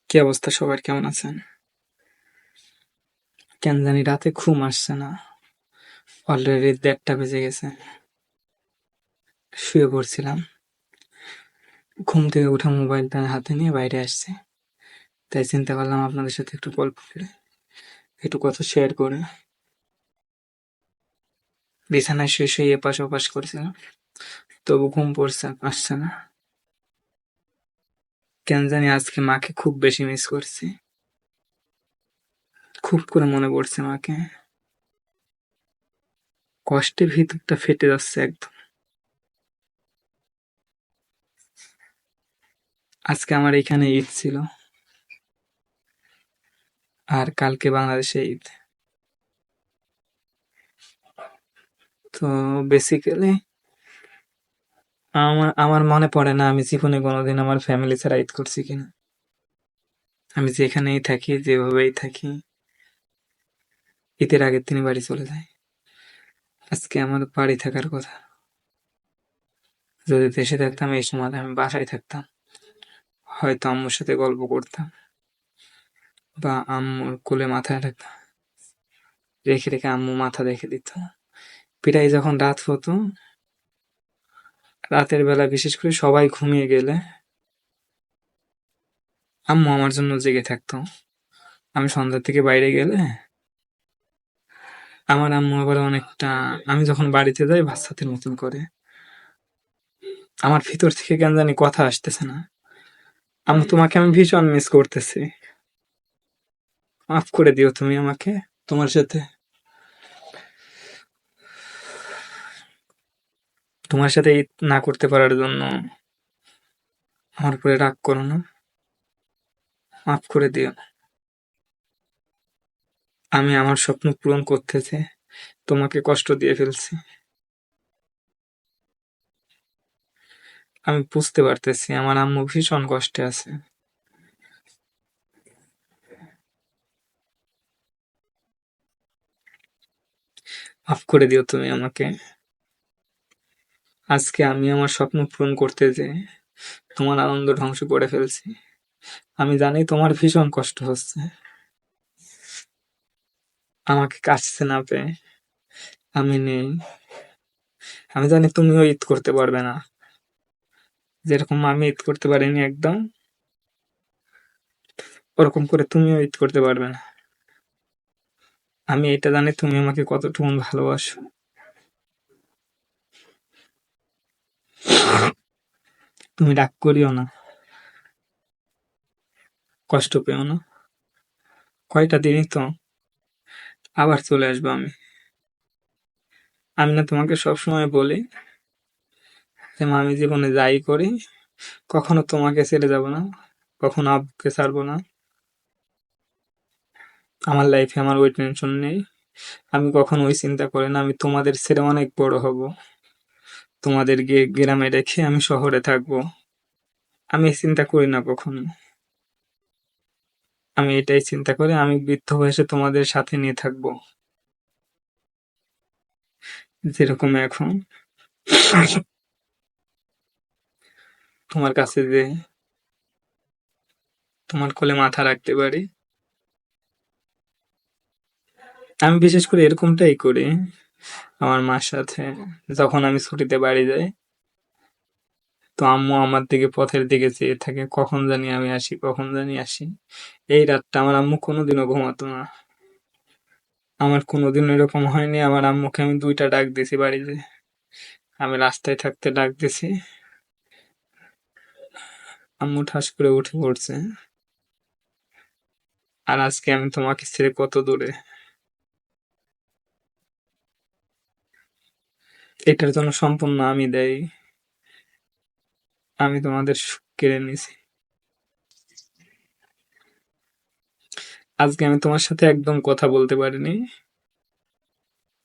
কি অবস্থা সবার, কেমন আছেন? কেন জানি রাতে ঘুম আসছে না। অলরেডি 1:30 বেজে গেছে। শুয়ে পড়ছিলাম। ঘুম থেকে উঠে মোবাইলটা হাতে নিয়ে বাইরে আসছি। তাই চিন্তা করলাম আপনাদের সাথে একটু গল্প করে, একটু কথা শেয়ার করে। বিছানায় শুয়ে শুয়ে এপাশ ওপাশ করছিলাম, তবু ঘুম আসছে না। কেন জানি আজকে মাকে খুব বেশি মিস করছি। খুব করে মনে পড়ছে মাকে। কষ্টে ভিতরটা ফেটে যাচ্ছে একদম। আজকে আমার এখানে ঈদ ছিল, আর কালকে বাংলাদেশে ঈদ। তো বেসিক্যালি আমার আমার মনে পড়ে না আমি জীবনে কোনোদিন আমার ফ্যামিলি ছাড়া ঈদ করছি কিনা। আমি যেখানেই থাকি, যেভাবেই থাকি, ঈদের আগের দিনই বাড়ি চলে যাই। আজকে আমার বাড়ি থাকার কথা। যদি দেশে থাকতাম এই সময় আমি বাসায় থাকতাম, হয়তো আম্মুর সাথে গল্প করতাম বা আম্মুর কোলে মাথায় রেখে রেখে আম্মু মাথা রেখে দিত। প্রায় যখন রাত হতো, রাতের বেলা বিশেষ করে সবাই ঘুমিয়ে গেলে আম্মু আমার জন্য জেগে থাকতো। আমি সন্ধ্যার থেকে বাইরে গেলে আমার আম্মু আবার অনেকটা, আমি যখন বাড়িতে যাই বাচ্চাদের মতন করে। আমার ভিতর থেকে কেন জানি কথা আসতেছে না, আম্মু তোমাকে আমি ভীষণ মিস করতেছি, মাফ করে দিও তুমি আমাকে। তোমার সাথে তোমার সাথে ঈদ না করতে পারার জন্য আমার উপরে রাগ করো না, মাফ করে দিও। আমি আমার স্বপ্ন পূরণ করতে চেয়ে তোমাকে কষ্ট দিয়ে ফেলছি। আমি বুঝতে পারতেছি আমার আম্মু ভীষণ কষ্টে আছে। মাফ করে দিও তুমি আমাকে। আজকে আমি আমার স্বপ্ন পূরণ করতে যেয়ে তোমার আনন্দ ধ্বংস করে ফেলছি। আমি জানি তোমার ভীষণ কষ্ট হচ্ছে আমাকে কাছতে না পেয়ে। আমি নেই, আমি জানি তুমিও ঈদ করতে পারবে না, যেরকম আমি ঈদ করতে পারিনি একদম, ওরকম করে তুমিও ঈদ করতে পারবে না। আমি এটা জানি তুমি আমাকে কতটুকু ভালোবাসো। তুমি রাগ করিও না, কষ্ট পেও না। কয়টা দিনই তো, আবার চলে আসবো আমি। আমি না তোমাকে সবসময় বলি যে মা, আমি জীবনে যাই করি কখনো তোমাকে ছেড়ে যাব না, কখনো আব্বুকে ছাড়বো না। আমার লাইফে আমার ওই টেনশন নেই। আমি কখনো ওই চিন্তা করি না আমি তোমাদের ছেড়ে অনেক বড় হব, তোমাদের গিয়ে গ্রামে রেখে আমি শহরে থাকবো। আমি এই চিন্তা করি না কখনো। আমি এটাই চিন্তা করি আমি বৃদ্ধ বয়সে তোমাদের সাথে নিয়ে থাকবো, যেরকম এখন তোমার কাছে যে তোমার কোলে মাথা রাখতে পারি। আমি বিশেষ করে এরকমটাই করি আমার মার সাথে। যখন আমি ছুটিতে বাড়ি যাই, তো আম্মু আমার দিকে পথের দিকে চেয়ে থাকে কখন জানি আমি আসি, কখন জানি আসি। এই রাতটা আমার আম্মু কোনোদিনও ঘুমাতো না। আমার কোনোদিন এরকম হয়নি আমার আম্মুকে আমি 2টা ডাক দিছি বাড়িতে, আমি রাস্তায় থাকতে ডাক দিছি, আম্মু ঠাস করে উঠে পড়ছে। আর আজকে আমি তোমাকে ছেড়ে কত দূরে, এটার জন্য সম্পূর্ণ আমি দায়ী। আমি তোমাদের সুখ কেড়ে নিছি। আজকে আমি তোমার সাথে একদম কথা বলতে পারিনি,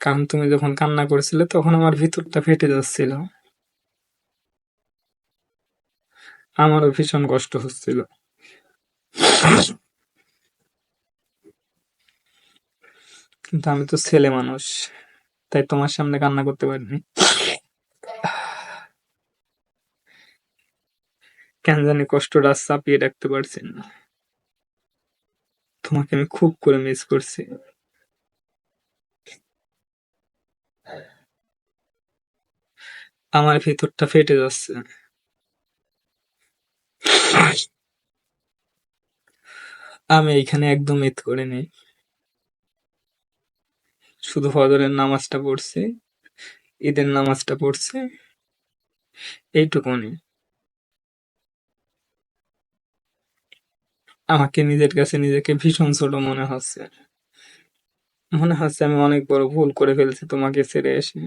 কারণ তুমি যখন কান্না করেছিলে তখন আমার ভিতরটা ফেটে যাচ্ছিল, আমারও ভীষণ কষ্ট হচ্ছিল। কিন্তু আমি তো ছেলে মানুষ, তাই তোমার সামনে কান্না করতে পারিনি। কেন জানি কষ্টটা চাপিয়ে রাখতে পারছি না। তোমাকে আমি খুব করে মিস করছি। আমার ভেতরটা ফেটে যাচ্ছে। আমি এইখানে একদম ঈদ করিনি, শুধু ফজরের নামাজটা পড়ছি, ঈদের নামাজটা পড়ছি, এইটুকুনি। আমাকে নিজের কাছে নিজেকে ভীষণ ছোট মনে হচ্ছে। মনে হচ্ছে আমি অনেক বড় ভুল করে ফেলছি তোমাকে ছেড়ে এসে।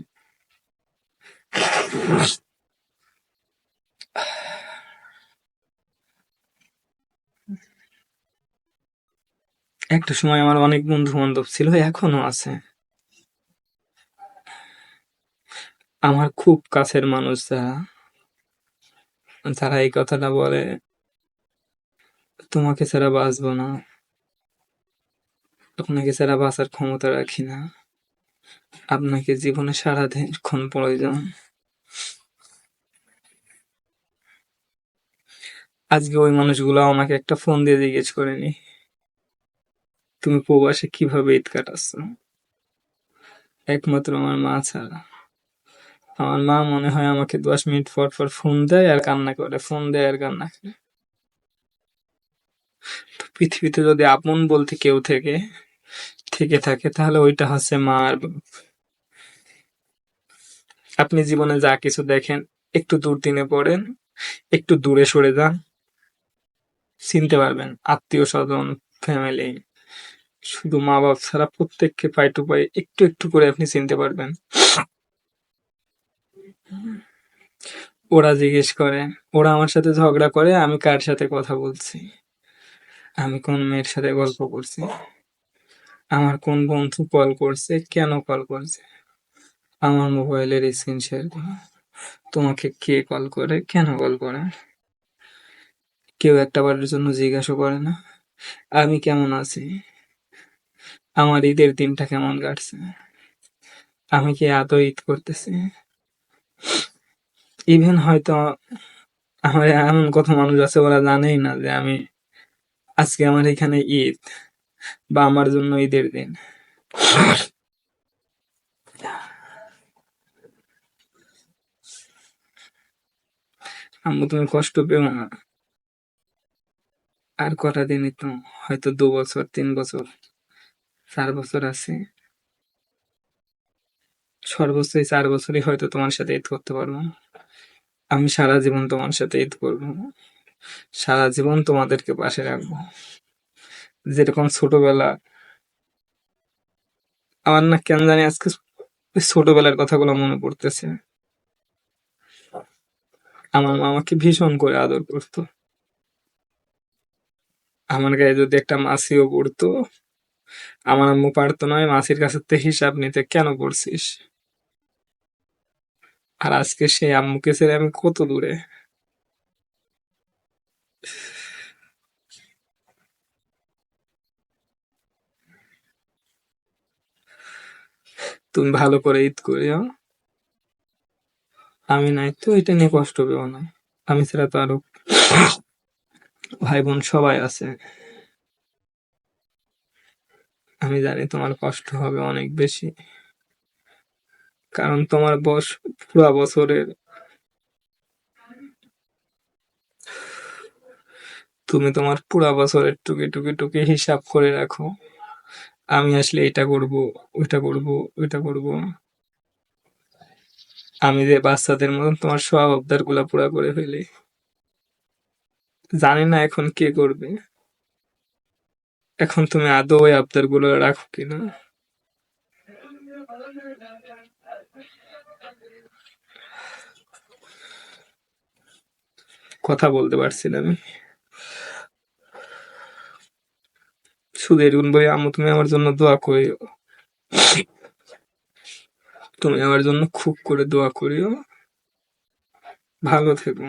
একটা সময় আমার অনেক বন্ধু বান্ধব ছিল, এখনো আছে। আমার খুব কাছের মানুষ যারা, যারা এই কথাটা বলে, তোমাকে ছাড়া বাঁচবো না, আপনাকে ছাড়া বাঁচার ক্ষমতা রাখি না, আপনাকে জীবনে সারাক্ষণ প্রয়োজন। আজকে ওই মানুষগুলো আমাকে একটা ফোন দিয়ে জিজ্ঞেস করেনি তুমি প্রবাসে কিভাবে ঈদ কাটাচ্ছ, একমাত্র আমার মা ছাড়া। আমার মা মনে হয় আমাকে 10 মিনিট পর পর ফোন দেয় আর কান্না করে, ফোন দেয় আর কান্না করে। তো পৃথিবীতে যদি আপন বলতে কেউ থেকে থাকে তাহলে ওইটা হচ্ছে মা আর বাপ। আপনি জীবনে যা কিছু দেখেন, একটু দূরদিনে পড়েন, একটু দূরে সরে যান, চিনতে পারবেন আত্মীয় স্বজন, ফ্যামিলি, শুধু মা বাপ ছাড়া প্রত্যেককে পাই টু পাই একটু একটু করে আপনি চিনতে পারবেন। ওরা জিজ্ঞেস করে, ওরা আমার সাথে ঝগড়া করে আমি কার সাথে কথা বলছি, আমি কোন মেয়ের সাথে গল্প করছি, আমার কোন বন্ধু কল করছে, কেন কল করছে, আমার মোবাইলের স্ক্রিন শেয়ার করো, তোমাকে কে কল করে, কেন কল করে। কেউ একটা বারের জন্য জিজ্ঞাসা করে না আমি কেমন আছি, আমার ঈদের দিনটা কেমন কাটছে, আমি কি আদৌ ঈদ করতেছি। ইভেন হয়তো আমার এমন কত মানুষ আছে ওরা জানেই না যে আমি আজকে আমার এখানে ঈদ বা আমার জন্য ঈদের দিন। আম্মু তুমি কষ্ট পেও না, আর কটা দিনই তো, হয়তো 2 বছর 3 বছর 4 বছর আছে, সর্বোচ্চ এই 4 বছরই হয়তো তোমার সাথে ঈদ করতে পারবো। আমি সারা জীবন তোমার সাথে ঈদ করবো, সারা জীবন তোমাদেরকে পাশে রাখবো। যেরকম ছোটবেলা, আমার না কেন জানি আজকে ওই ছোটবেলার কথাগুলো মনে পড়তেছে। আমার মা আমাকে ভীষণ করে আদর করতো, আমার গায়ে যদি একটা মাছিও পড়তো, আমার আম্মু পারতো নয় মাছির কাছে থেকে হিসাব নিতে, কেন করছিস। আর আজকে সেই আম্মুকে ছেড়ে আমি কত দূরে। তুমি ভালো করে ঈদ করিও, আমি নাই তো এটা নিয়ে কষ্ট পেও না, আমি ছাড়া তো আরো ভাই বোন সবাই আছে। আমি জানি তোমার কষ্ট হবে অনেক বেশি, কারণ তোমার বয়স পুরা বছরের, তুমি তোমার পুরা বছরের টুকি টুকি টুকি হিসাব করে রাখো, আমি আসলে এটা করব, ওইটা করব, ওইটা করব। আমি যে বাচ্চাদের মতন তোমার সব আবদার গুলা পুরা করে ফেলি, জানি না এখন কে করবে, এখন তুমি আদৌ ওই আবদার গুলো রাখো কিনা। কথা বলতে পারছি না আমি, শুধু এরকম বলি আম্মু তুমি আমার জন্য দোয়া করিও, তুমি আমার জন্য খুব করে দোয়া করিও, ভালো থেকো।